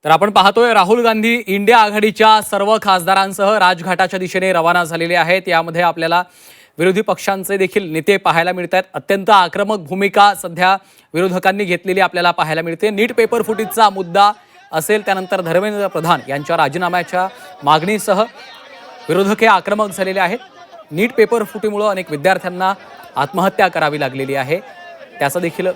तर आपण पाहतोय राहुल गांधी इंडिया आघाडीच्या सर्व खासदारांसह राजघाटाच्या दिशेने रवाना झालेले आहेत। यामध्ये आपल्याला विरोधी पक्षांचे देखील नेते पाहायला मिळतात। अत्यंत आक्रमक भूमिका सध्या विरोधकांनी घेतलेली आपल्याला पाहायला मिळते। नीट पेपर फुटीचा मुद्दा असेल, त्यानंतर धर्मेंद्र प्रधान यांच्या राजीनाम्याच्या मागणीसह विरोधक हे आक्रमक झालेले आहेत। नीट पेपर फुटीमुळे अनेक विद्यार्थ्यांना आत्महत्या करावी लागलेली आहे, त्याचा देखील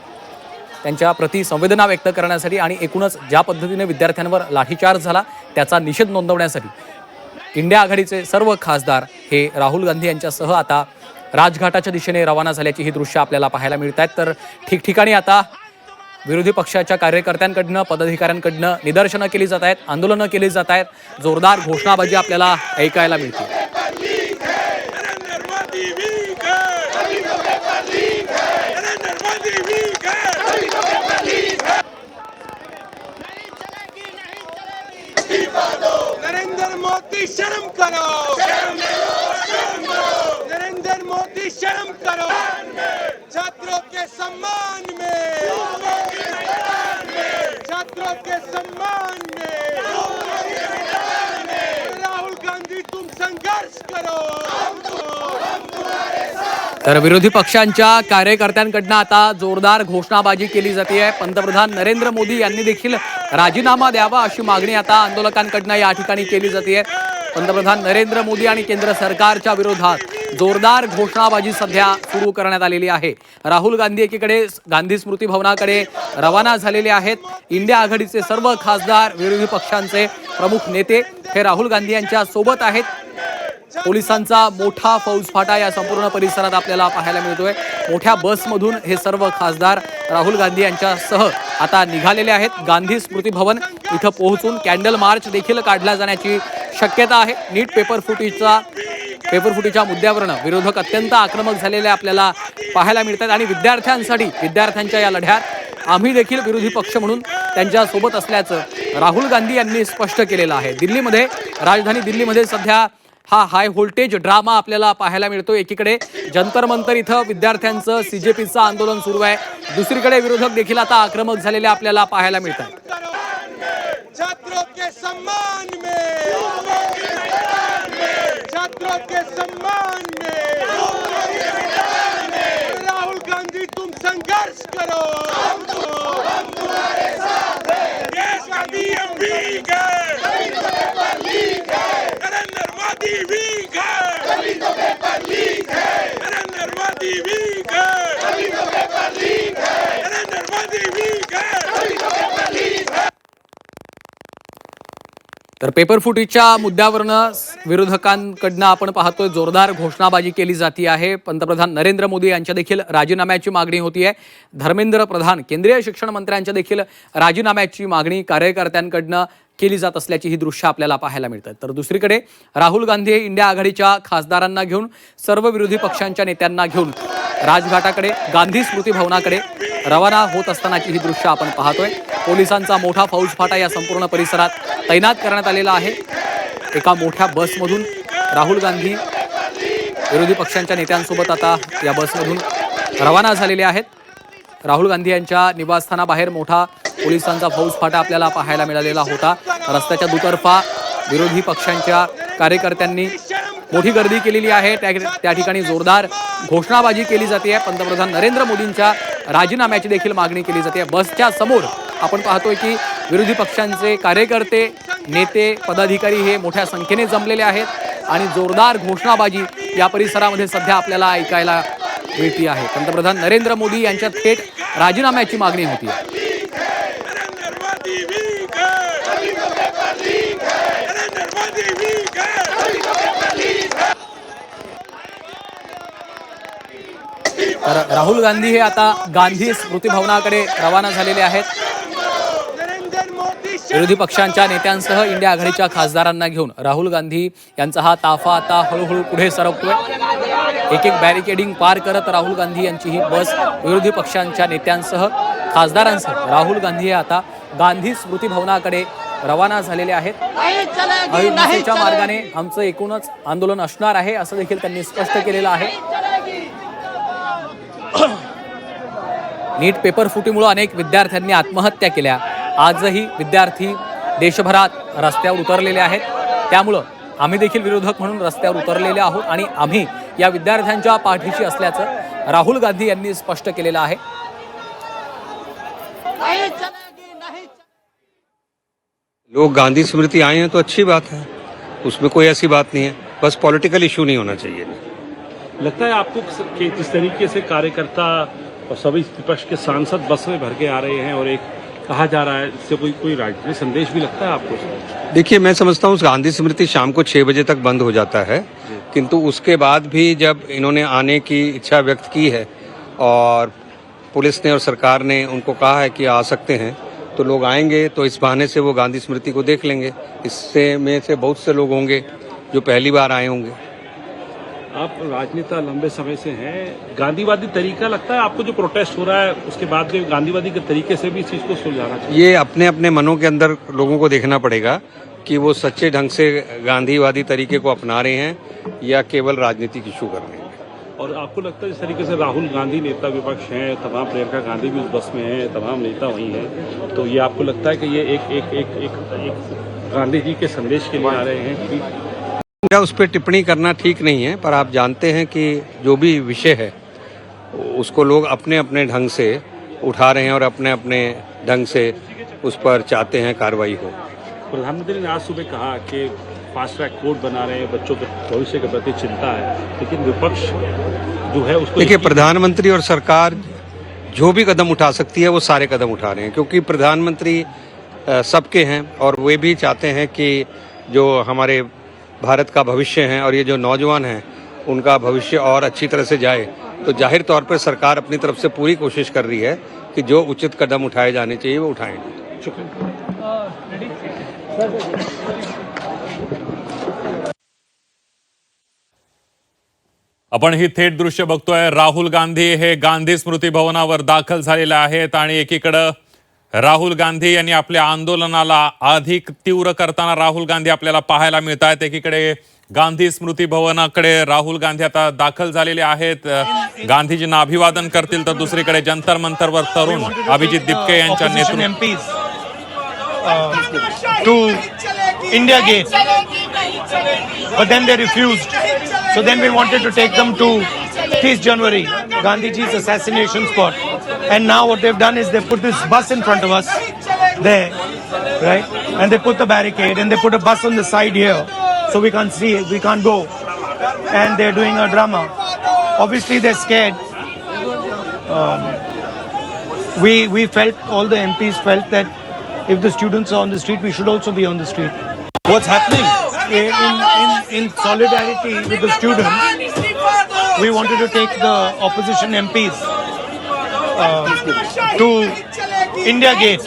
त्यांच्या प्रति संवेदना व्यक्त करण्यासाठी आणि एकूणच ज्या पद्धतीने विद्यार्थ्यांवर लाठीचार्ज झाला त्याचा निषेध नोंदवण्यासाठी इंडिया आघाडीचे सर्व खासदार हे राहुल गांधी यांच्यासह आता राजघाटाच्या दिशेने रवाना झाल्याची ही दृश्य आपल्याला पाहायला मिळत आहेत। तर ठिकठिकाणी आता विरोधी पक्षाच्या कार्यकर्त्यांकडनं पदाधिकाऱ्यांकडनं निदर्शनं केली जात आहेत, आंदोलनं केली जात आहेत, जोरदार घोषणाबाजी आपल्याला ऐकायला मिळते। नरेंद्र मोदी शर्म करो, नरेंद्र मोदी शर्म करो। छात्रों के सम्मान में, छात्रों के सम्मान में राहुल गांधी तुम संघर्ष करो। तर विरोधी पक्षांच्या कार्यकर्त्यांकडनं आता जोरदार घोषणाबाजी केली जाते। पंतप्रधान नरेंद्र मोदी यांनी देखील राजीनामा द्यावा अशी मागणी आता आंदोलकांकडनं या ठिकाणी केली जाते। पंतप्रधान नरेंद्र मोदी आणि केंद्र सरकारच्या विरोधात जोरदार घोषणाबाजी सध्या सुरू करण्यात आलेली आहे। राहुल गांधी एकीकडे गांधी स्मृती भवनाकडे रवाना झालेले आहेत। इंडिया आघाडीचे सर्व खासदार, विरोधी पक्षांचे प्रमुख नेते हे राहुल गांधी यांच्या सोबत आहेत। पोलिसांचा मोठा फौजफाटा या संपूर्ण परिसरात आपल्याला पाहायला मिळतोय। मोठ्या बसमधून हे सर्व खासदार राहुल गांधी यांच्यासह आता निघालेले आहेत। गांधी स्मृती भवन इथं पोहोचून कॅन्डल मार्च देखील काढला जाण्याची शक्यता आहे। नीट पेपर फुटीच्या मुद्द्यावरून विरोधक अत्यंत आक्रमक झालेले आपल्याला पाहायला मिळतात आणि विद्यार्थ्यांच्या या लढ्यात आम्ही देखील विरोधी पक्ष म्हणून त्यांच्या सोबत असल्याचं राहुल गांधी यांनी स्पष्ट केलेलं आहे। दिल्लीमध्ये, राजधानी दिल्लीमध्ये सध्या हा हाय व्होल्टेज ड्रामा आपल्याला पाहायला मिळतो। एकीकडे जंतर मंतर इथं विद्यार्थ्यांचं सीजेपीचं आंदोलन सुरू आहे, दुसरीकडे विरोधक देखील आता आक्रमक झालेले आपल्याला पाहायला मिळतात। छात्रों के सम्मान में, छात्रों के सम्मान में राहुल गांधी तुम संघर्ष करो। हम तुम्हारे साथ हैं। देश का नियम वीक है, नरेंद्र मोदी वीक है, दलितों पेपर लीक है, नरेंद्र मोदी वीक है, दलितों पेपर लीक है, नरेंद्र मोदी वीक है, दलितों पेपर लीक है। तर पेपर फुटीच्या मुद्द्यावरनं विरोधकांकडनं आपण पाहतोय जोरदार घोषणाबाजी केली जाती आहे। पंतप्रधान नरेंद्र मोदी यांच्या देखील राजीनाम्याची मागणी होती आहे। धर्मेंद्र प्रधान केंद्रीय शिक्षण मंत्र्यांच्या देखील राजीनाम्याची मागणी कार्यकर्त्यांकडनं केली जात असल्याची ही दृश्य आपल्याला पाहायला मिळतात। तर दुसरीकडे राहुल गांधी इंडिया आघाडीच्या खासदारांना घेऊन, सर्व विरोधी पक्षांच्या नेत्यांना घेऊन राजघाटाकडे, गांधी स्मृती भवनाकडे रवाना होत असतानाची ही दृश्य आपण पाहतोय। पोलिसांचा मोठा फौजफाटा या संपूर्ण परिसरात तैनात करण्यात आलेला आहे। एका मोठ्या बसमधून राहुल गांधी विरोधी पक्षांच्या नेत्यांसोबत आता या बसमधून रवाना झालेले आहेत। राहुल गांधी यांच्या निवासस्थानाबाहेर मोठा पोलिसांचा फौजफाटा आपल्याला पाहायला मिळालेला होता। रस्त्याच्या दुतर्फा विरोधी पक्षांच्या कार्यकर्त्यांनी मोठी गर्दी केलेली आहे। त्या ठिकाणी जोरदार घोषणाबाजी केली जाते। पंतप्रधान नरेंद्र मोदींच्या राजीनाम्याची देखील मागणी केली जाते। बसच्या समोर आपण पाहतोय की विरोधी पक्षांचे कार्यकर्ते, नेते, पदाधिकारी हे मोठ्या संख्येने जमलेले आहेत आणि जोरदार घोषणाबाजी या परिसरामध्ये सध्या आपल्याला ऐकायला मिळते आहे। पंतप्रधान नरेंद्र मोदी यांच्या थेट राजीनाम्याची मागणी होती। तर राहुल गांधी हे आता गांधी स्मृती भवनाकडे रवाना झालेले आहेत। विरोधी पक्षांच्या नेत्यांसह इंडिया आघाडीच्या खासदारांना घेऊन राहुल गांधी यांचा हा ताफा आता हळूहळू पुढे सरकतोय। एक बॅरिकेडिंग पार करत राहुल गांधी यांची ही बस विरोधी पक्षांच्या नेत्यांसह, खासदारांसह राहुल गांधी हे आता गांधी स्मृती भवनाकडे रवाना झालेले आहेत। अहिंसेच्या मार्गाने आमचं एकूणच आंदोलन असणार आहे असं देखील त्यांनी स्पष्ट केलेलं आहे। नीट पेपर फुटीमुळे अनेक विद्यार्थ्यांनी आत्महत्या केल्या। आजही विद्यार्थी देशभरात रस्त्यावर उतरलेले आहेत. त्यामुळं आम्ही देखील विरोधक म्हणून रस्त्यावर उतरलेले आहोत आणि आम्ही या विद्यार्थ्यांच्या पाठीशी असल्याचं राहुल गांधी यांनी स्पष्ट केलेलं आहे. लोग गांधी स्मृति आए हैं तो अच्छी बात है, उसमें कोई ऐसी बात नहीं है, बस पॉलिटिकल इशू नहीं होना चाहिए। लगता है आपको कि किस तरीके से कार्यकर्ता और सभी विपक्ष के सांसद बस में भर के आ रहे हैं और एक कहा जा रहा है इससे कोई राजनीतिक संदेश भी लगता है आपको? देखिए, मैं समझता हूँ गांधी स्मृति शाम को 6 बजे तक बंद हो जाता है, किंतु उसके बाद भी जब इन्होंने आने की इच्छा व्यक्त की है और पुलिस ने और सरकार ने उनको कहा है कि आ सकते हैं, तो लोग आएंगे, तो इस बहाने से वो गांधी स्मृति को देख लेंगे। इससे में से बहुत से लोग होंगे जो पहली बार आए होंगे। आप राजनेता लंबे समय से हैं, गांधीवादी तरीका लगता है आपको जो प्रोटेस्ट हो रहा है उसके बाद में गांधीवादी के तरीके से भी इस चीज को सुलझाना चाहिए? ये अपने अपने मनों के अंदर लोगों को देखना पड़ेगा कि वो सच्चे ढंग से गांधीवादी तरीके को अपना रहे हैं या केवल राजनीतिक इशू कर रहे हैं। और आपको लगता है जिस तरीके से राहुल गांधी नेता विपक्ष हैं, तमाम प्रियंका गांधी भी उस बस में हैं, तमाम नेता वहीं हैं, तो ये आपको लगता है कि ये एक गांधी जी के संदेश के लिए आ रहे हैं? क्या उस पर टिप्पणी करना ठीक नहीं है, पर आप जानते हैं कि जो भी विषय है उसको लोग अपने अपने ढंग से उठा रहे हैं और अपने अपने ढंग से उस पर चाहते हैं कार्रवाई हो। प्रधानमंत्री ने आज सुबह कहा कि फास्ट ट्रैक कोर्ट बना रहे हैं, बच्चों के भविष्य के प्रति चिंता है, लेकिन विपक्ष जो है उसको देखिए, प्रधानमंत्री और सरकार जो भी कदम उठा सकती है वो सारे कदम उठा रहे हैं, क्योंकि प्रधानमंत्री सबके हैं और वे भी चाहते हैं कि जो हमारे भारत का भविष्य है और ये जो नौजवान हैं उनका भविष्य और अच्छी तरह से जाए, तो जाहिर तौर पर सरकार अपनी तरफ से पूरी कोशिश कर रही है कि जो उचित कदम उठाए जाने चाहिए वो उठाएं। आपण ही थेट दृश्य बघतोय. राहुल गांधी हे गांधी स्मृती भवनावर दाखल झालेले आहेत आणि एकीकडे राहुल गांधी यांनी आपल्या आंदोलनाला अधिक तीव्र करताना राहुल गांधी आपल्याला पाहायला मिळत आहेत. एकीकडे गांधी स्मृती भवनाकडे राहुल गांधी आता दाखल झालेले आहेत. गांधीजींना अभिवादन करतील, तर दुसरीकडे जंतर मंतरवर तरुण अभिजित दिपके यांच्या नेतृत्वात to India Gate, but then they refused. So then we wanted to take them to 30th January, Gandhiji's assassination spot. And now what they've done is they put this bus in front of us there, right? And they put the barricade and they put a bus on the side here, so we can't see it, we can't go. And they're doing a drama. Obviously they're scared. We felt, all the MPs felt that if the students are on the street, we should also be on the street. What's happening? In solidarity with the students, we wanted to take the opposition MPs to India Gate,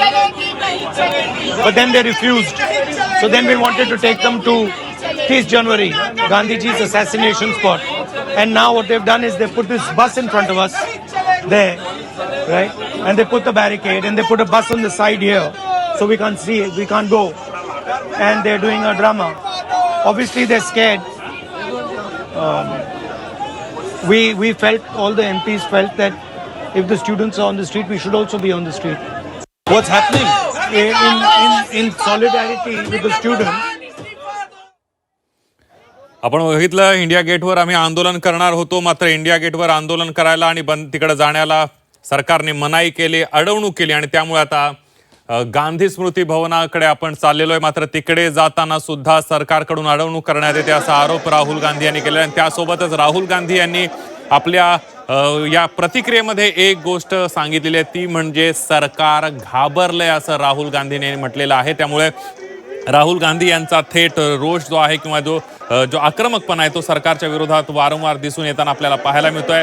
but then they refused. So then we wanted to take them to 30th January, Gandhiji's assassination spot. And now what they've done is they put this bus in front of us there, right? And they put the barricade and they put a bus on the side here, so we can't see it, we can't go. And they're doing a drama. Obviously they're scared. We felt, all the MPs felt that if the students are on the street, we should also be on the street. What's happening? In solidarity with the students. आपण बघितलं, India गेटवर आम्ही आंदोलन करणार होतो, मात्र India गेटवर आंदोलन करायला आणि तिकडे जाण्याला सरकारने मनाई केली, अडवणूक केली आणि त्यामुळे आता गांधी स्मृती भवनाकडे आपण चाललेलो आहे. मात्र तिकडे जाताना सुद्धा सरकारकडून अडवणूक करण्यात येते असा आरोप राहुल गांधी यांनी केला. आणि त्यासोबतच राहुल गांधी यांनी आपल्या या प्रतिक्रियेमध्ये एक गोष्ट सांगितलेली आहे, ती म्हणजे सरकार घाबरलंय असं राहुल गांधींनी म्हटलेलं आहे. त्यामुळे राहुल गांधी यांचा थेट रोष जो आहे किंवा जो आक्रमकपणा आहे तो सरकारच्या विरोधात वारंवार दिसून येताना आपल्याला पाहायला मिळतोय.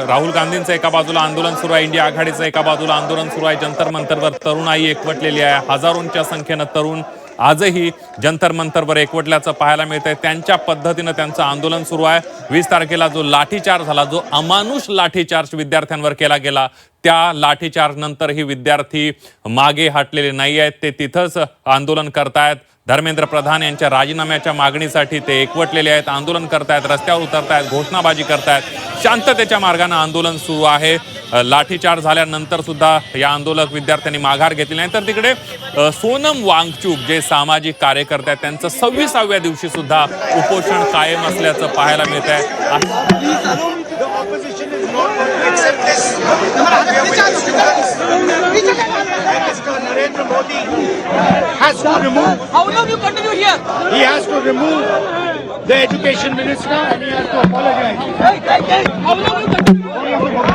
राहुल गांधींचं एका बाजूला आंदोलन सुरू आहे, इंडिया आघाडीचं एका बाजूला आंदोलन सुरू आहे. जंतर मंतरवर तरुणाई एकवटलेली आहे. हजारोंच्या संख्येनं तरुण आजही जंतर मंतरवर एकवटल्याचं पाहायला मिळतंय. त्यांच्या पद्धतीनं त्यांचं आंदोलन सुरू आहे. 20 तारखेला जो लाठीचार्ज झाला, जो अमानुष लाठीचार्ज विद्यार्थ्यांवर केला गेला, त्या लाठीचार्ज नंतरही विद्यार्थी मागे हटलेले नाही आहेत. ते तिथंच आंदोलन करतायत. धर्मेंद्र प्रधान यांच्या राजीनाम्याच्या मागणीसाठी ते एकवटलेले आहेत, आंदोलन करतायत, रस्त्यावर उतरतायत, घोषणाबाजी करतायत. शांततेच्या मार्गाने आंदोलन सुरू आहे. लाठीचार्ज झाल्यानंतर सुद्धा या आंदोलक विद्यार्थ्यांनी माघार घेतली नाही. तर तिकडे सोनम वांगचूक जे सामाजिक कार्यकर्ते आहेत त्यांचं 26व्या दिवशी सुद्धा उपोषण कायम असल्याचं पाहायला मिळत आहे. Narendra Modi has to remove. How long you continue here? He has to remove the education minister and he has to apologize. How long you continue?